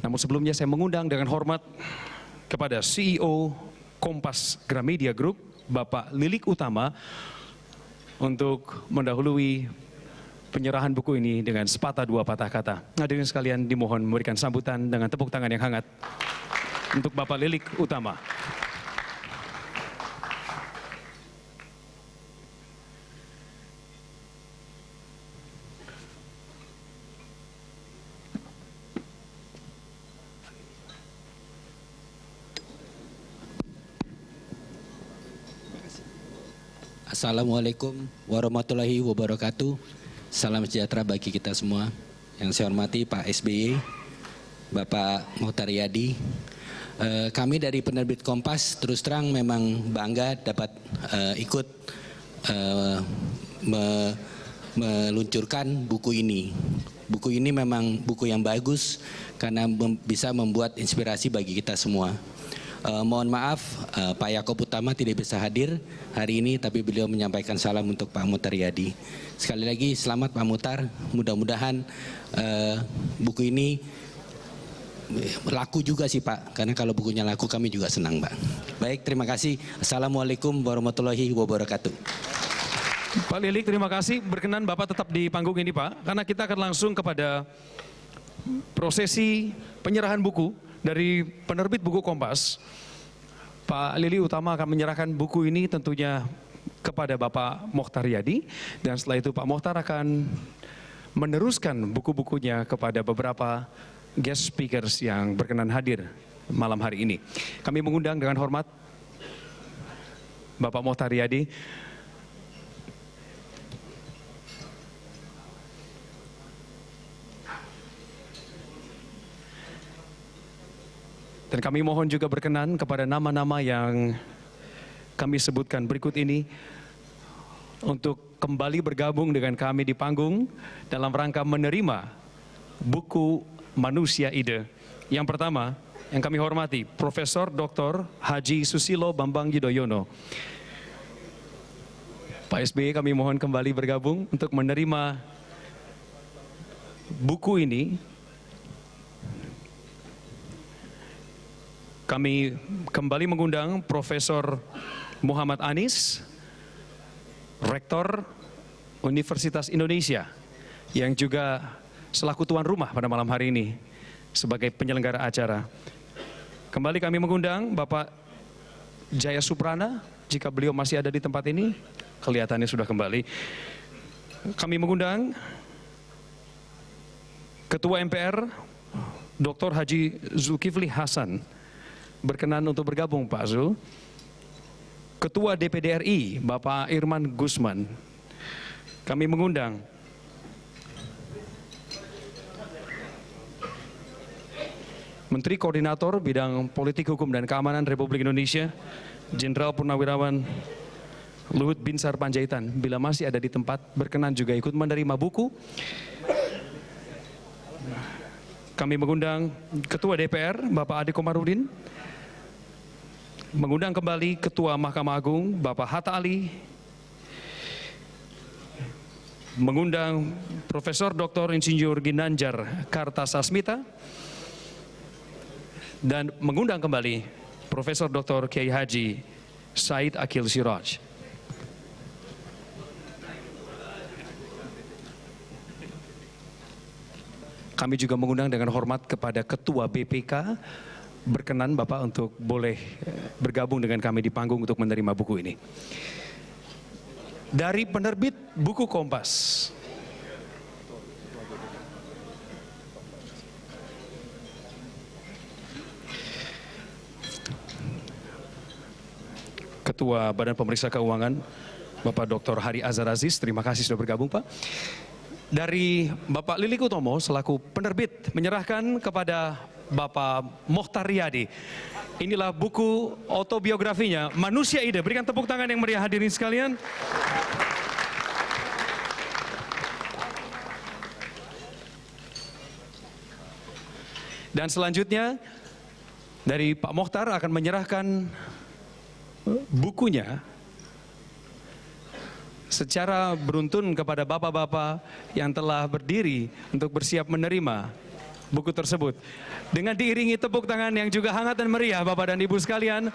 Namun sebelumnya saya mengundang dengan hormat kepada CEO Kompas Gramedia Group, Bapak Lilik Utama, untuk mendahului penyerahan buku ini dengan sepatah dua patah kata. Hadirin sekalian dimohon memberikan sambutan dengan tepuk tangan yang hangat untuk Bapak Lilik Utama. Assalamualaikum warahmatullahi wabarakatuh. Salam sejahtera bagi kita semua. Yang saya hormati Pak SBY, Bapak Mokhtar Riyadi. Kami dari penerbit Kompas terus terang memang bangga dapat ikut meluncurkan buku ini. Buku ini memang buku yang bagus karena bisa membuat inspirasi bagi kita semua. Mohon maaf Pak Yaakob Utama tidak bisa hadir hari ini, tapi beliau menyampaikan salam untuk Pak Mokhtar Riyadi. Sekali lagi selamat Pak Mokhtar, mudah-mudahan buku ini laku juga sih Pak, karena kalau bukunya laku kami juga senang Pak. Baik, terima kasih. Assalamualaikum warahmatullahi wabarakatuh. Pak Lilik, terima kasih. Berkenan Bapak tetap di panggung ini Pak, karena kita akan langsung kepada prosesi penyerahan buku dari penerbit buku Kompas. Pak Lilik Utama akan menyerahkan buku ini tentunya kepada Bapak Mokhtar Riyadi, dan setelah itu Pak Mokhtar akan meneruskan buku-bukunya kepada beberapa guest speakers yang berkenan hadir malam hari ini. Kami mengundang dengan hormat Bapak Mokhtar Riyadi. Dan kami mohon juga berkenan kepada nama-nama yang kami sebutkan berikut ini untuk kembali bergabung dengan kami di panggung dalam rangka menerima buku Manusia Ide. Yang pertama, yang kami hormati, Profesor Dr. Haji Susilo Bambang Yudhoyono. Pak SBY, kami mohon kembali bergabung untuk menerima buku ini. Kami kembali mengundang Profesor Muhammad Anis, Rektor Universitas Indonesia, yang juga selaku tuan rumah pada malam hari ini sebagai penyelenggara acara. Kembali kami mengundang Bapak Jaya Suprana, jika beliau masih ada di tempat ini, kelihatannya sudah kembali. Kami mengundang Ketua MPR, Dr. Haji Zulkifli Hasan, berkenan untuk bergabung Pak Zul. Ketua DPD RI Bapak Irman Gusman. Kami mengundang Menteri Koordinator Bidang Politik Hukum dan Keamanan Republik Indonesia, Jenderal Purnawirawan Luhut Binsar Panjaitan, bila masih ada di tempat, berkenan juga ikut menerima buku. Kami mengundang Ketua DPR Bapak Ade Komarudin, mengundang kembali Ketua Mahkamah Agung Bapak Hatta Ali, mengundang Profesor Dr. Insinyur Ginanjar Kartasasmita, dan mengundang kembali Profesor Dr. Kiai Haji Said Akil Siraj. Kami juga mengundang dengan hormat kepada Ketua BPK, berkenan Bapak untuk boleh bergabung dengan kami di panggung untuk menerima buku ini. Dari penerbit buku Kompas, Ketua Badan Pemeriksa Keuangan Bapak Dr. Hari Azhar Aziz, terima kasih sudah bergabung Pak. Dari Bapak Lilik Utama selaku penerbit menyerahkan kepada Bapak Mokhtar Riyadi. Inilah buku autobiografinya, Manusia Ide. Berikan tepuk tangan yang meriah hadirin sekalian. Dan selanjutnya dari Pak Mokhtar akan menyerahkan bukunya secara beruntun kepada bapak-bapak yang telah berdiri untuk bersiap menerima buku tersebut. Dengan diiringi tepuk tangan yang juga hangat dan meriah, Bapak dan Ibu sekalian,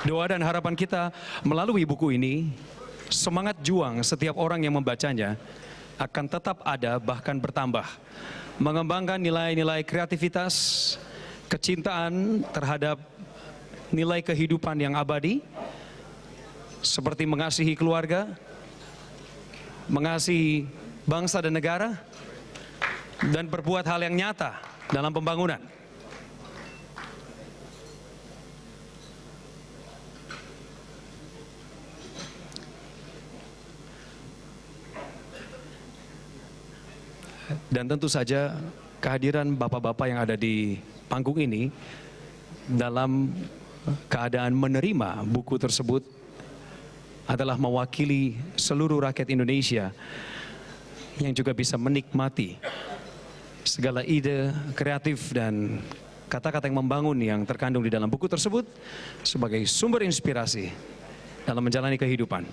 doa dan harapan kita melalui buku ini, semangat juang setiap orang yang membacanya akan tetap ada, bahkan bertambah. Mengembangkan nilai-nilai kreativitas, kecintaan terhadap nilai kehidupan yang abadi, seperti mengasihi keluarga, mengasihi bangsa dan negara, dan berbuat hal yang nyata dalam pembangunan. Dan tentu saja kehadiran bapak-bapak yang ada di panggung ini dalam keadaan menerima buku tersebut adalah mewakili seluruh rakyat Indonesia yang juga bisa menikmati segala ide kreatif dan kata-kata yang membangun yang terkandung di dalam buku tersebut sebagai sumber inspirasi dalam menjalani kehidupan.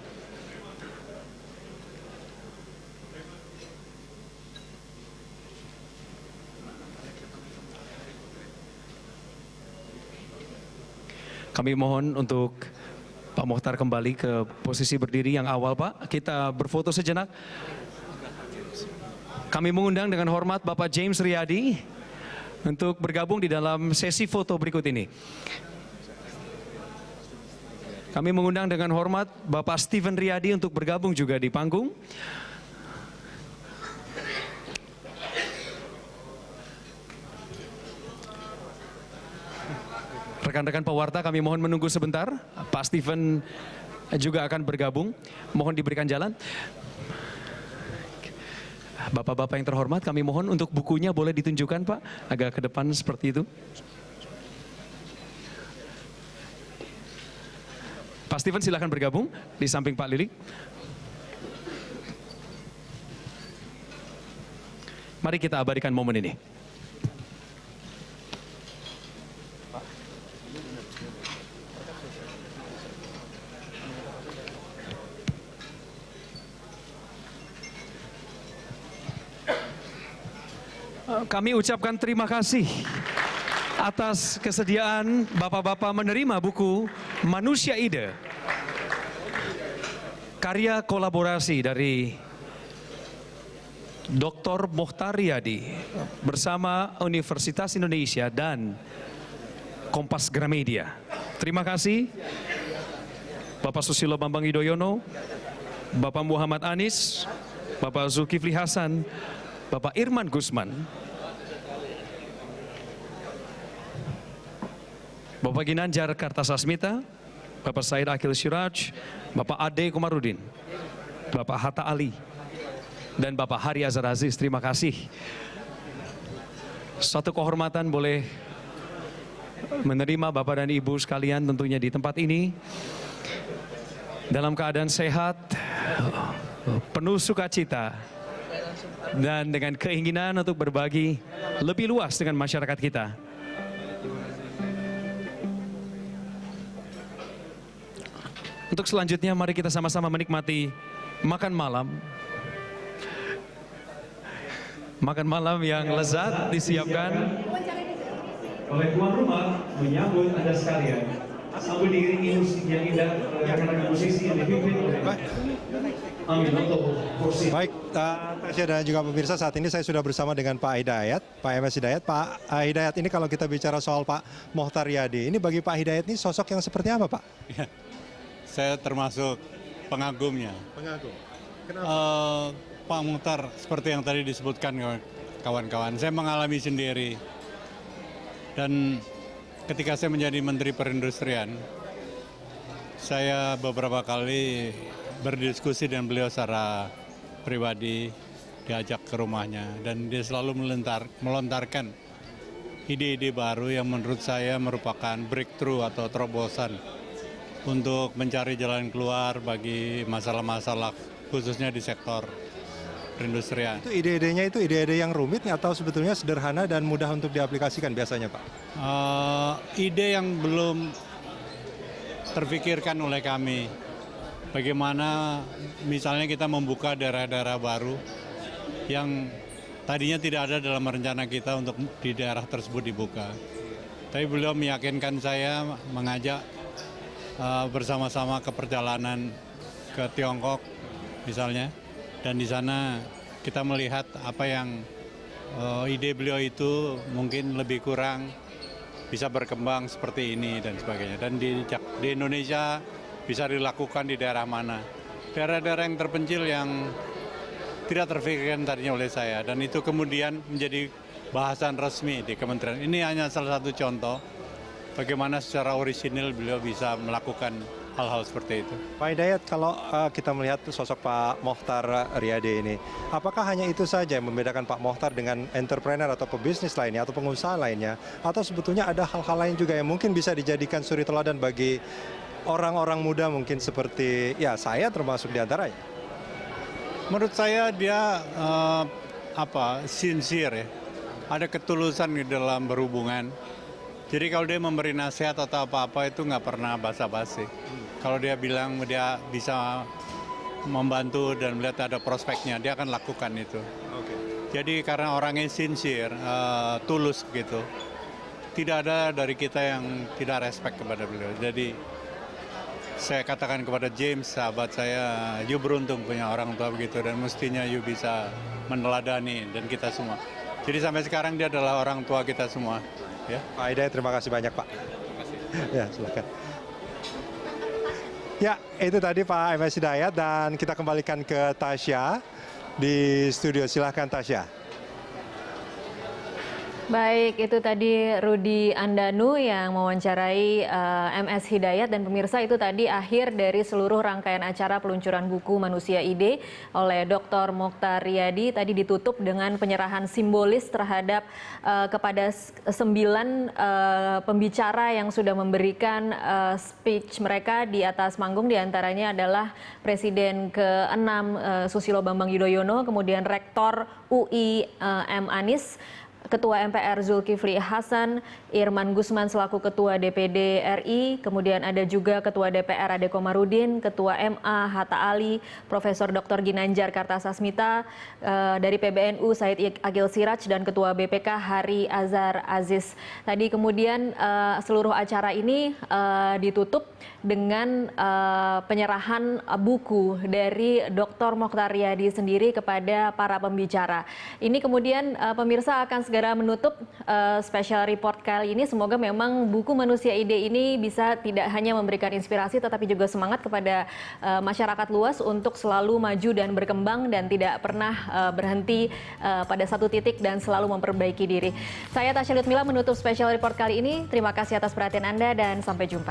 Kami mohon untuk Pak Mokhtar kembali ke posisi berdiri yang awal, Pak. Kita berfoto sejenak. Kami mengundang dengan hormat Bapak James Riyadi untuk bergabung di dalam sesi foto berikut ini. Kami mengundang dengan hormat Bapak Steven Riyadi untuk bergabung juga di panggung. Rekan-rekan pewarta, kami mohon menunggu sebentar. Pak Steven juga akan bergabung. Mohon diberikan jalan. Bapak-bapak yang terhormat, kami mohon untuk bukunya boleh ditunjukkan, Pak. Agak ke depan seperti itu. Pak Steven silakan bergabung di samping Pak Lilik. Mari kita abadikan momen ini. Kami ucapkan terima kasih atas kesediaan bapak-bapak menerima buku Manusia Ide, karya kolaborasi dari Dr. Mokhtar Riyadi bersama Universitas Indonesia dan Kompas Gramedia. Terima kasih Bapak Susilo Bambang Yudhoyono, Bapak Muhammad Anies, Bapak Zulkifli Hasan, Bapak Irman Gusman, Bapak Ginanjar Kartasasmita, Bapak Said Akil Siraj, Bapak Ade Komarudin, Bapak Hatta Ali, dan Bapak Hari Azhar Aziz. Terima kasih. Satu kehormatan boleh menerima Bapak dan Ibu sekalian tentunya di tempat ini dalam keadaan sehat, penuh sukacita, dan dengan keinginan untuk berbagi lebih luas dengan masyarakat kita. Untuk selanjutnya mari kita sama-sama menikmati makan malam. Makan malam yang lezat disiapkan oleh tuan rumah menyambut Anda sekalian. Sambil diiringi musik yang indah oleh rekan-rekan musisi yang dipimpin oleh Amin untuk kursi. Baik, Presiden dan juga pemirsa, saat ini saya sudah bersama dengan Pak Hidayat, Pak MS Hidayat. Pak Hidayat, ini kalau kita bicara soal Pak Mokhtar Riyadi, ini bagi Pak Hidayat ini sosok yang seperti apa, Pak? Ya, saya termasuk pengagumnya. Pengagum. Kenapa? Pak Mokhtar, seperti yang tadi disebutkan kawan-kawan, saya mengalami sendiri. Dan ketika saya menjadi Menteri Perindustrian, saya beberapa kali berdiskusi dengan beliau secara pribadi, diajak ke rumahnya, dan dia selalu melontarkan ide-ide baru yang menurut saya merupakan breakthrough atau terobosan untuk mencari jalan keluar bagi masalah-masalah khususnya di sektor perindustrian. Itu ide-idenya itu ide-ide yang rumit atau sebetulnya sederhana dan mudah untuk diaplikasikan biasanya, Pak? Ide yang belum terfikirkan oleh kami. Bagaimana misalnya kita membuka daerah-daerah baru yang tadinya tidak ada dalam rencana kita untuk di daerah tersebut dibuka. Tapi beliau meyakinkan saya mengajak bersama-sama ke perjalanan ke Tiongkok misalnya, dan di sana kita melihat apa yang ide beliau itu mungkin lebih kurang bisa berkembang seperti ini dan sebagainya. Dan di Indonesia bisa dilakukan di daerah mana. Daerah-daerah yang terpencil yang tidak terfikirkan tadinya oleh saya. Dan itu kemudian menjadi bahasan resmi di kementerian. Ini hanya salah satu contoh bagaimana secara orisinil beliau bisa melakukan hal-hal seperti itu. Pak Hidayat, kalau kita melihat sosok Pak Mochtar Riyadi ini, apakah hanya itu saja yang membedakan Pak Mochtar dengan entrepreneur atau pebisnis lainnya atau pengusaha lainnya? Atau sebetulnya ada hal-hal lain juga yang mungkin bisa dijadikan suri teladan bagi orang-orang muda mungkin seperti ya saya termasuk di antaranya? Menurut saya dia sincere ya. Ada ketulusan di dalam berhubungan. Jadi kalau dia memberi nasihat atau apa-apa itu nggak pernah basa-basi. Kalau dia bilang dia bisa membantu dan melihat ada prospeknya, dia akan lakukan itu. Jadi karena orangnya sincere, tulus begitu, tidak ada dari kita yang tidak respect kepada beliau. Jadi saya katakan kepada James, sahabat saya, you beruntung punya orang tua begitu dan mestinya you bisa meneladani dan kita semua. Jadi sampai sekarang dia adalah orang tua kita semua. Ya. Pak Hidayat, terima kasih banyak Pak. Ya, silakan. Ya, itu tadi Pak MS Hidayat dan kita kembalikan ke Tasya di studio. Silahkan Tasya. Baik, itu tadi Rudi Andanu yang mewawancarai MS Hidayat, dan pemirsa itu tadi akhir dari seluruh rangkaian acara peluncuran buku Manusia Ide oleh Dr. Mochtar Riyadi. Tadi ditutup dengan penyerahan simbolis terhadap kepada 9 pembicara yang sudah memberikan speech mereka di atas panggung. Di antaranya adalah Presiden ke-6 Susilo Bambang Yudhoyono, kemudian Rektor UI M. Anies, Ketua MPR Zulkifli Hasan, Irman Gusman selaku Ketua DPD RI, kemudian ada juga Ketua DPR Ade Komarudin, Ketua MA Hatta Ali, Profesor Dr. Ginanjar Kartasasmita, dari PBNU Said Agil Siraj, dan Ketua BPK Hari Azhar Aziz. Tadi kemudian seluruh acara ini ditutup dengan penyerahan buku dari Dr. Mochtar Riyadi sendiri kepada para pembicara. Ini kemudian pemirsa akan segera menutup special report kali ini. Semoga memang buku Manusia Ide ini bisa tidak hanya memberikan inspirasi tetapi juga semangat kepada masyarakat luas untuk selalu maju dan berkembang dan tidak pernah berhenti pada satu titik dan selalu memperbaiki diri. Saya Tasya Lutmila menutup special report kali ini. Terima kasih atas perhatian Anda dan sampai jumpa.